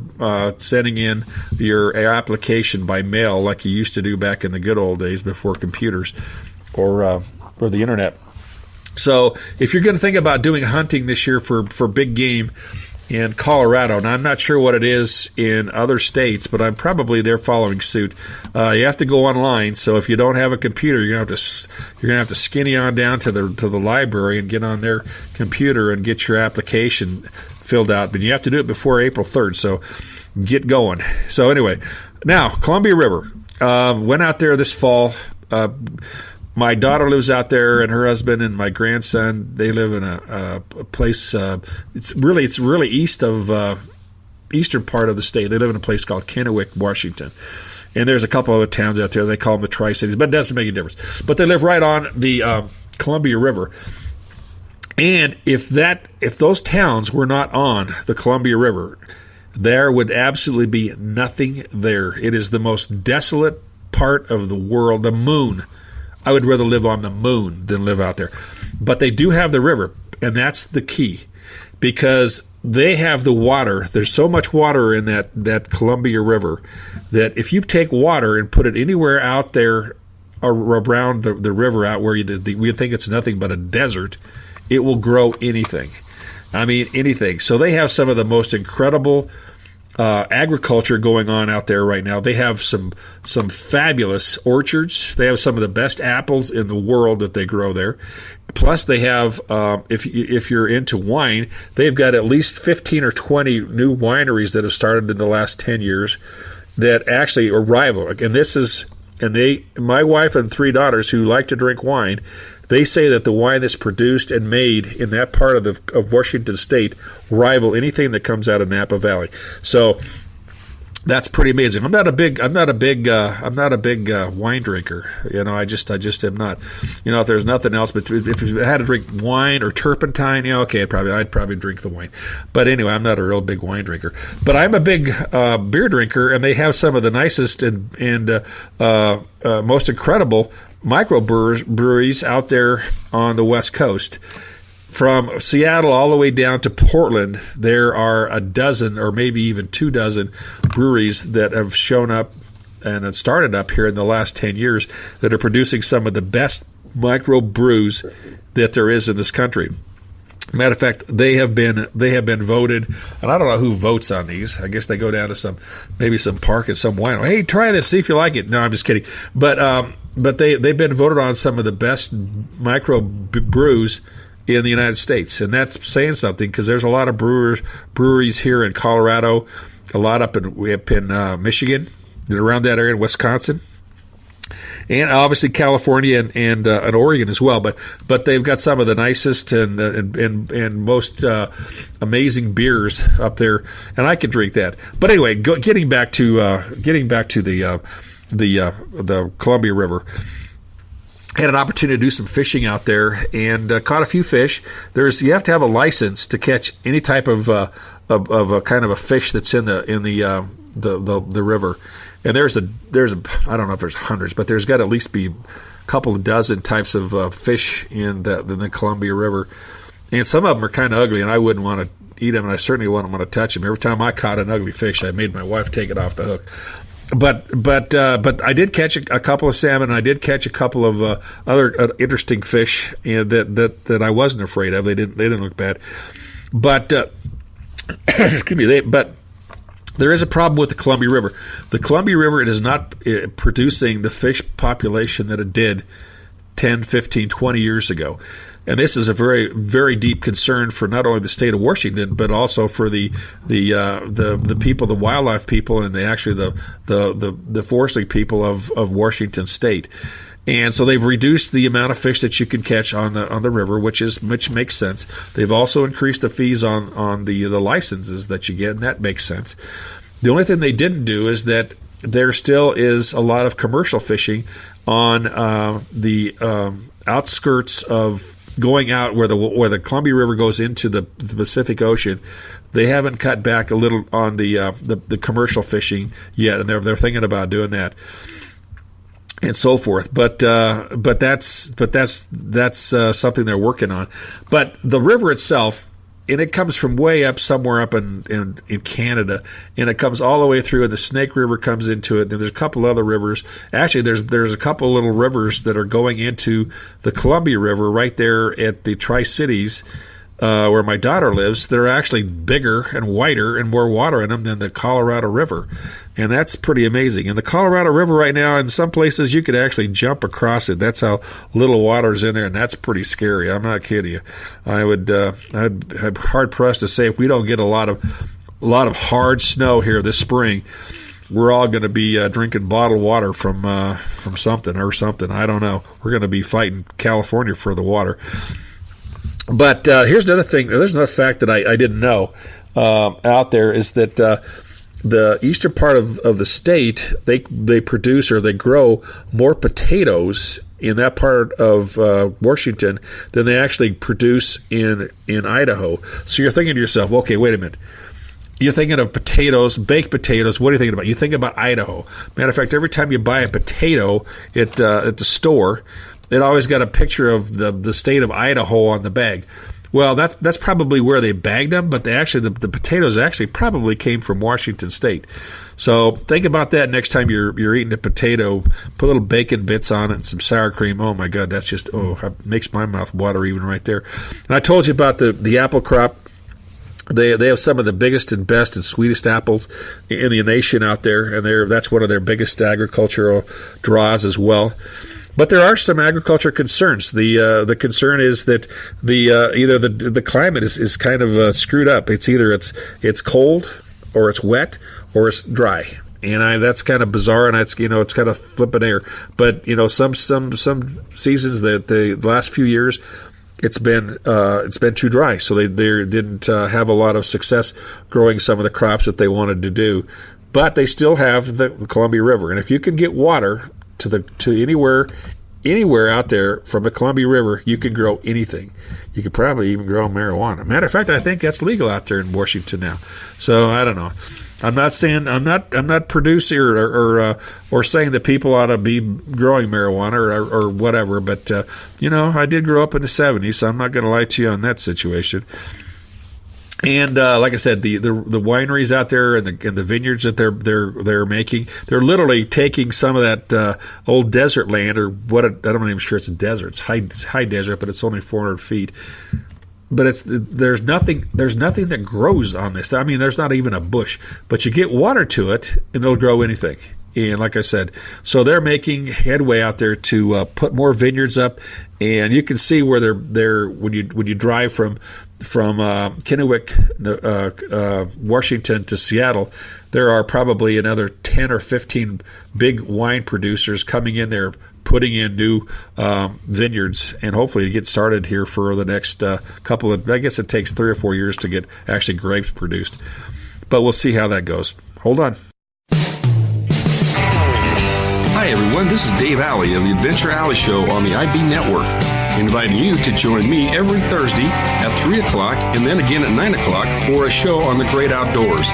sending in your application by mail like you used to do back in the good old days before computers or the internet. So if you're going to think about doing hunting this year for big game in Colorado, now I'm not sure what it is in other states, but they're following suit. You have to go online. So if you don't have a computer, you're gonna have to skinny on down to the library and get on their computer and get your application filled out. But you have to do it before April 3rd. So get going. So anyway, now Columbia River. Went out there this fall. My daughter lives out there, and her husband and my grandson, they live in a place. It's really east of eastern part of the state. They live in a place called Kennewick, Washington, and there's a couple other towns out there. They call them the Tri-Cities, but it doesn't make a difference. But they live right on the Columbia River, and if those towns were not on the Columbia River, there would absolutely be nothing there. It is the most desolate part of the world. The moon. I would rather live on the moon than live out there. But they do have the river, and that's the key, because they have the water. There's so much water in that Columbia River that if you take water and put it anywhere out there around the river out where we think it's nothing but a desert, it will grow anything. I mean, anything. So they have some of the most incredible agriculture going on out there right now. They have some fabulous orchards. They have some of the best apples in the world that they grow there. Plus, they have, if you're into wine, they've got at least 15 or 20 new wineries that have started in the last 10 years that actually are rival. My wife and 3 daughters who like to drink wine, they say that the wine that's produced and made in that part of Washington State rival anything that comes out of Napa Valley. So that's pretty amazing. I'm not a big wine drinker. I just am not. If there's nothing else, but if I had to drink wine or turpentine, okay, I'd probably drink the wine. But anyway, I'm not a real big wine drinker. But I'm a big beer drinker, and they have some of the nicest and most incredible microbreweries out there on the West Coast. From Seattle all the way down to Portland, there are a dozen or maybe even 24 breweries that have shown up and have started up here in the last 10 years that are producing some of the best microbrews that there is in this country. Matter of fact, they have been voted, and I don't know who votes on these. I guess they go down to some park at some wine. Hey, try this, see if you like it. No, I'm just kidding. But they've been voted on some of the best micro brews in the United States, and that's saying something because there's a lot of breweries here in Colorado, a lot up in Michigan, and around that area in Wisconsin, and obviously California and Oregon as well. But they've got some of the nicest and most amazing beers up there, and I can drink that. But anyway, getting back to the Columbia River. had an opportunity to do some fishing out there and caught a few fish. You have to have a license to catch any type of a kind of a fish that's in the river. And there's I don't know if there's hundreds, but there's got to at least be a couple of dozen types of fish in the Columbia River. And some of them are kind of ugly, and I wouldn't want to eat them, and I certainly wouldn't want to touch them. Every time I caught an ugly fish, I made my wife take it off the hook. But I did catch a couple of salmon. And I did catch a couple of other interesting fish that I wasn't afraid of. They didn't look bad. But excuse me. But there is a problem with the Columbia River. The Columbia River, it is not producing the fish population that it did 10, 15, 20 years ago. And this is a very, very deep concern for not only the state of Washington, but also for the people, the wildlife people, and the forestry people of Washington State. And so they've reduced the amount of fish that you can catch on the river, which makes sense. They've also increased the fees on the licenses that you get, and that makes sense. The only thing they didn't do is that there still is a lot of commercial fishing on the outskirts of going out where the Columbia River goes into the Pacific Ocean. They haven't cut back a little on the commercial fishing yet, and they're thinking about doing that and so forth. But that's something they're working on. But the river itself, and it comes from way up somewhere up in Canada, and it comes all the way through, and the Snake River comes into it. And there's a couple other rivers. Actually, there's a couple little rivers that are going into the Columbia River right there at the Tri-Cities, where my daughter lives. They're actually bigger and wider and more water in them than the Colorado River, and that's pretty amazing. And the Colorado River right now, in some places, you could actually jump across it. That's how little water is in there, and that's pretty scary. I'm not kidding you. I'd hard pressed to say if we don't get a lot of hard snow here this spring, we're all going to be drinking bottled water from something or something. I don't know. We're going to be fighting California for the water. But here's another thing. There's another fact that I didn't know out there is that the eastern part of the state, they produce or they grow more potatoes in that part of Washington than they actually produce in Idaho. So you're thinking to yourself, okay, wait a minute. You're thinking of potatoes, baked potatoes. What are you thinking about? You think about Idaho. Matter of fact, every time you buy a potato at the store, it always got a picture of the state of Idaho on the bag. Well, that's probably where they bagged them, but the potatoes actually probably came from Washington State. So think about that next time you're eating a potato. Put little bacon bits on it and some sour cream. Oh my God, that's just it makes my mouth water even right there. And I told you about the apple crop. They have some of the biggest and best and sweetest apples in the nation out there, and that's one of their biggest agricultural draws as well. But there are some agriculture concerns. The concern is that either the climate is kind of screwed up. It's either it's cold or it's wet or it's dry, and that's kind of bizarre. And it's kind of flipping air. But some seasons the last few years it's been too dry, so they didn't have a lot of success growing some of the crops that they wanted to do. But they still have the Columbia River, and if you can get water to anywhere out there from the Columbia River, you can grow anything. You could probably even grow marijuana. Matter of fact, I think that's legal out there in Washington now. So I don't know. I'm not saying I'm not producing or saying that people ought to be growing marijuana or whatever. But I did grow up in the 70s, so I'm not going to lie to you on that situation. And like I said, the wineries out there and the vineyards that they're making, they're literally taking some of that old desert land, or what I'm not even sure it's a desert. It's high desert, but it's only 400 feet. But there's nothing that grows on this. I mean, there's not even a bush. But you get water to it, and it'll grow anything. And like I said, so they're making headway out there to put more vineyards up, and you can see where they're when you drive from Kennewick, Washington to Seattle, there are probably another 10 or 15 big wine producers coming in there, putting in new vineyards, and hopefully to get started here for the next couple of, I guess it takes 3 or 4 years to get actually grapes produced. But we'll see how that goes. Hold on. Hi everyone. This is Dave Alley of the Adventure Alley Show on the IB Network, inviting you to join me every Thursday at 3 o'clock and then again at 9 o'clock for a show on the great outdoors.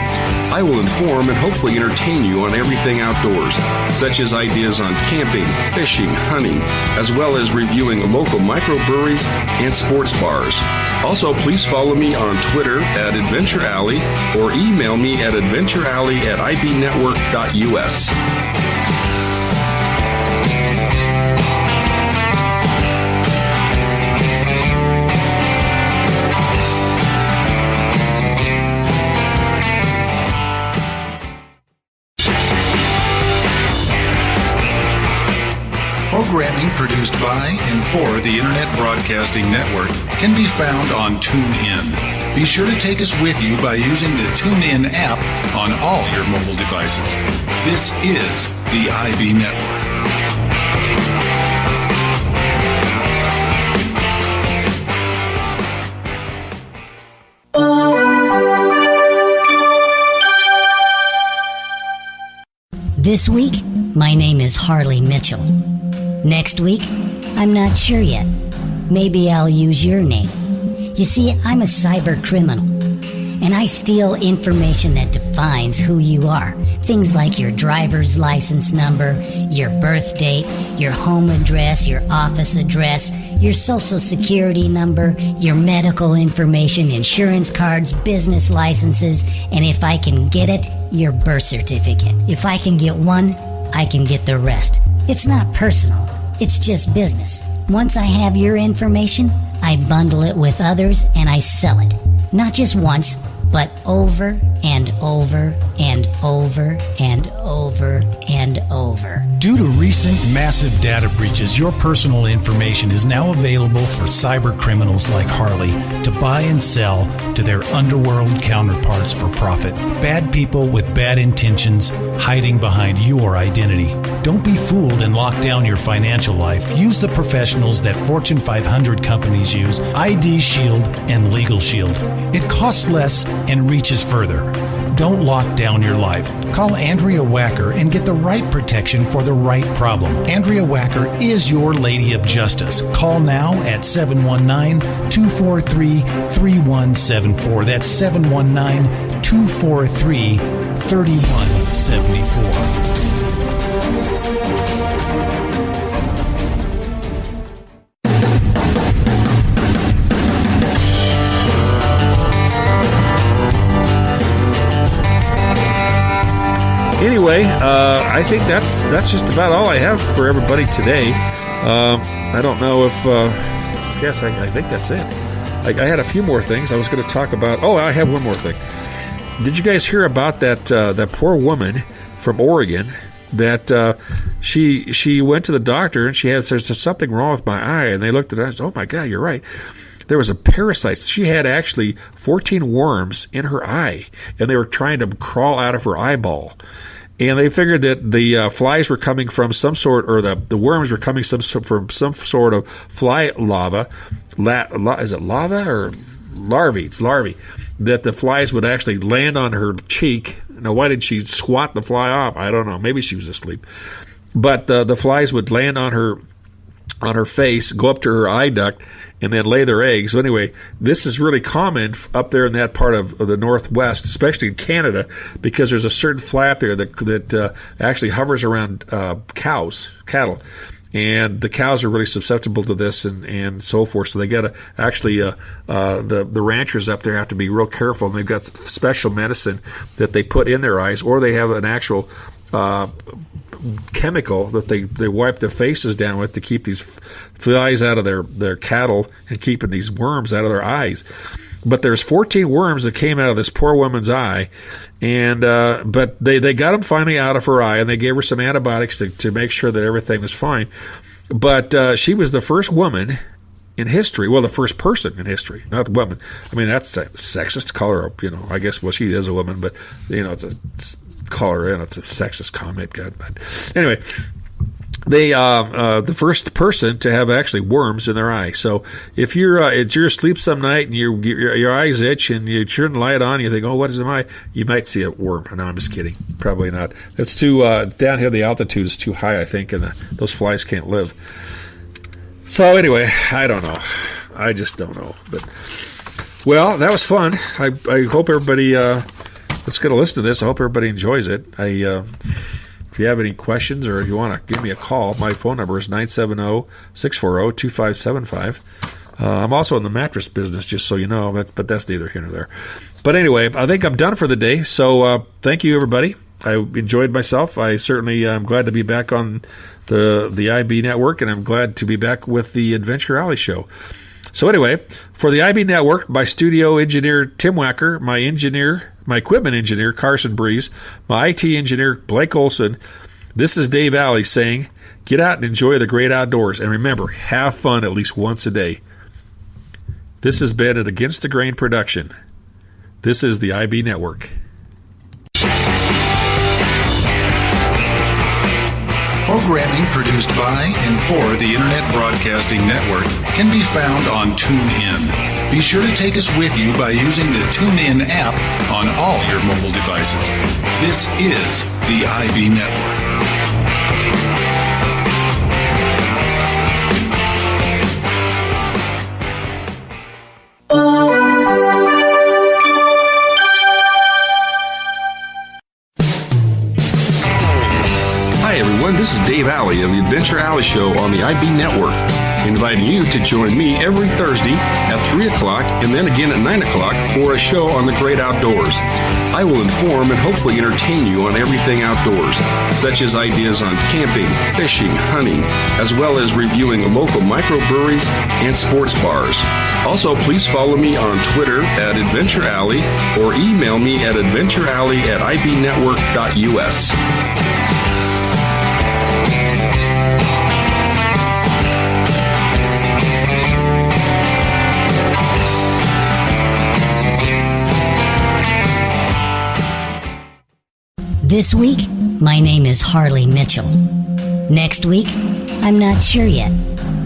I will inform and hopefully entertain you on everything outdoors, such as ideas on camping, fishing, hunting, as well as reviewing local microbreweries and sports bars. Also, please follow me on Twitter at Adventure Alley or email me at adventurealley@ibnetwork.us. Programming produced by and for the Internet Broadcasting Network can be found on TuneIn. Be sure to take us with you by using the TuneIn app on all your mobile devices. This is the IB Network. This week, my name is Harley Mitchell. Next week, I'm not sure yet. Maybe I'll use your name. You see, I'm a cyber criminal, and I steal information that defines who you are. Things like your driver's license number, your birth date, your home address, your office address, your social security number, your medical information, insurance cards, business licenses, and if I can get it, your birth certificate. If I can get one, I can get the rest. It's not personal. It's just business. Once I have your information, I bundle it with others and I sell it. Not just once, but over and over and over and over and over. Due to recent massive data breaches, your personal information is now available for cyber criminals like Harley to buy and sell to their underworld counterparts for profit. Bad people with bad intentions hiding behind your identity. Don't be fooled and lock down your financial life. Use the professionals that Fortune 500 companies use, ID Shield and Legal Shield. It costs less and reaches further. Don't lock down your life. Call Andrea Wacker and get the right protection for the right problem. Andrea Wacker is your Lady of Justice. Call now at 719-243-3174. That's 719-243-3174. Anyway, I think that's just about all I have for everybody today. I don't know if... yes, I think that's it. I had a few more things I was going to talk about. Oh, I have one more thing. Did you guys hear about that poor woman from Oregon that she went to the doctor and there's something wrong with my eye, and they looked at her and said, oh my God, you're right. There was a parasite. She had actually 14 worms in her eye, and they were trying to crawl out of her eyeball. And they figured that the flies were coming from some sort, or the worms were coming from some sort of fly larva. Is it lava or larvae? It's larvae. That the flies would actually land on her cheek. Now, why did she swat the fly off? I don't know. Maybe she was asleep. But the flies would land on her face, go up to her eye duct, and then lay their eggs. So anyway, this is really common up there in that part of the Northwest, especially in Canada, because there's a certain fly up there that actually hovers around cattle. And the cows are really susceptible to this and so forth. So they got to actually, the ranchers up there have to be real careful. And they've got special medicine that they put in their eyes, or they have an actual chemical that they wipe their faces down with to keep these flies out of their cattle and keeping these worms out of their eyes. But there's 14 worms that came out of this poor woman's eye, and but they got them finally out of her eye, and they gave her some antibiotics to make sure that everything was fine. But she was the first woman in history, well, the first person in history, not woman. I mean, that's sexist to call her, I guess, well, she is a woman, but, it's a call her in. It's a sexist comment. God. But anyway, they the first person to have actually worms in their eye. So if you're asleep some night and your eyes itch and you turn the light on, you think, oh, what is in my eye? You might see a worm. No, I'm just kidding. Probably not. It's too down here. The altitude is too high, I think, and those flies can't live. So anyway, I don't know. I just don't know. But well, that was fun. I hope everybody that's going to listen to this. I hope everybody enjoys it. If you have any questions or if you want to give me a call, my phone number is 970-640-2575. I'm also in the mattress business, just so you know, but that's neither here nor there. But anyway, I think I'm done for the day, so thank you, everybody. I enjoyed myself. I certainly am glad to be back on the IB Network, and I'm glad to be back with the Adventure Alley Show. So anyway, for the IB Network, my studio engineer, Tim Wacker, my equipment engineer, Carson Breeze, my IT engineer, Blake Olson, this is Dave Alley saying, get out and enjoy the great outdoors. And remember, have fun at least once a day. This has been an Against the Grain production. This is the IB Network. Programming produced by and for the Internet Broadcasting Network can be found on TuneIn. Be sure to take us with you by using the TuneIn app on all your mobile devices. This is the IB Network. Hi everyone, this is Dave Alley of the Adventure Alley Show on the IB Network, inviting you to join me every Thursday at 3 o'clock and then again at 9 o'clock for a show on the great outdoors. I will inform and hopefully entertain you on everything outdoors, such as ideas on camping, fishing, hunting, as well as reviewing local microbreweries and sports bars. Also, please follow me on Twitter at Adventure Alley or email me at adventurealley@ibnetwork.us. This week, my name is Harley Mitchell. Next week, I'm not sure yet.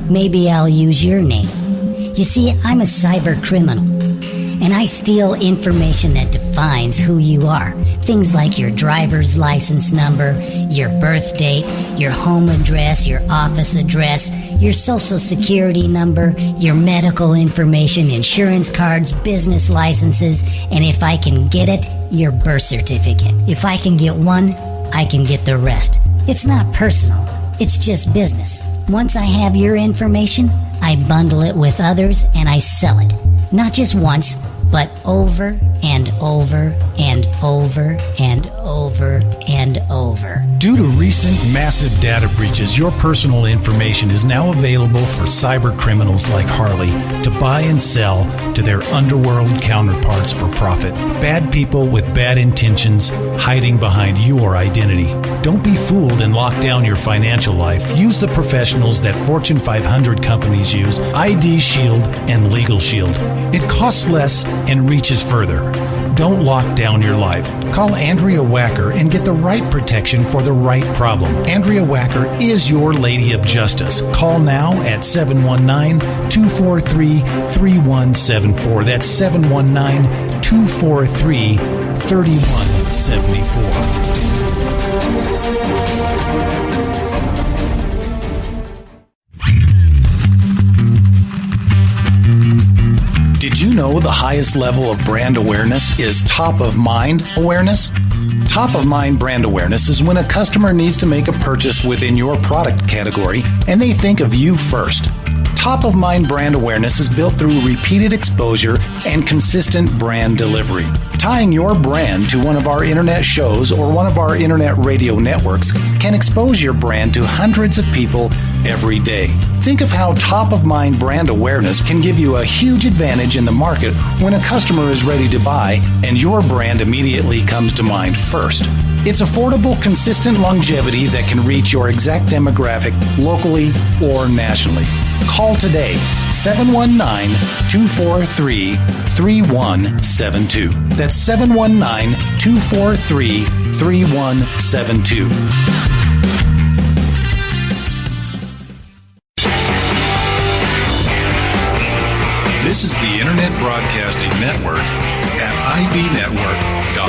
Maybe I'll use your name. You see, I'm a cyber criminal, and I steal information that defines who you are. Things like your driver's license number, your birth date, your home address, your office address, your social security number, your medical information, insurance cards, business licenses, and if I can get it, your birth certificate. If I can get one, I can get the rest. It's not personal. It's just business. Once I have your information, I bundle it with others and I sell it. Not just once, but over and over and over and over and over. Due to recent massive data breaches, your personal information is now available for cyber criminals like Harley to buy and sell to their underworld counterparts for profit. Bad people with bad intentions hiding behind your identity. Don't be fooled and lock down your financial life. Use the professionals that Fortune 500 companies use, ID Shield and Legal Shield. It costs less and reaches further. Don't lock down your life. Call Andrea Wacker and get the right protection for the right problem. Andrea Wacker is your Lady of Justice. Call now at 719-243-3174. That's 719-243-3174. Did you know the highest level of brand awareness is top of mind awareness? Top of mind brand awareness is when a customer needs to make a purchase within your product category and they think of you first. Top of mind brand awareness is built through repeated exposure and consistent brand delivery. Tying your brand to one of our internet shows or one of our internet radio networks can expose your brand to hundreds of people every day. Think of how top of mind brand awareness can give you a huge advantage in the market when a customer is ready to buy and your brand immediately comes to mind first. It's affordable, consistent longevity that can reach your exact demographic locally or nationally. Call today, 719-243-3172. That's 719-243-3172. This is the Internet Broadcasting Network at ibnetwork.us.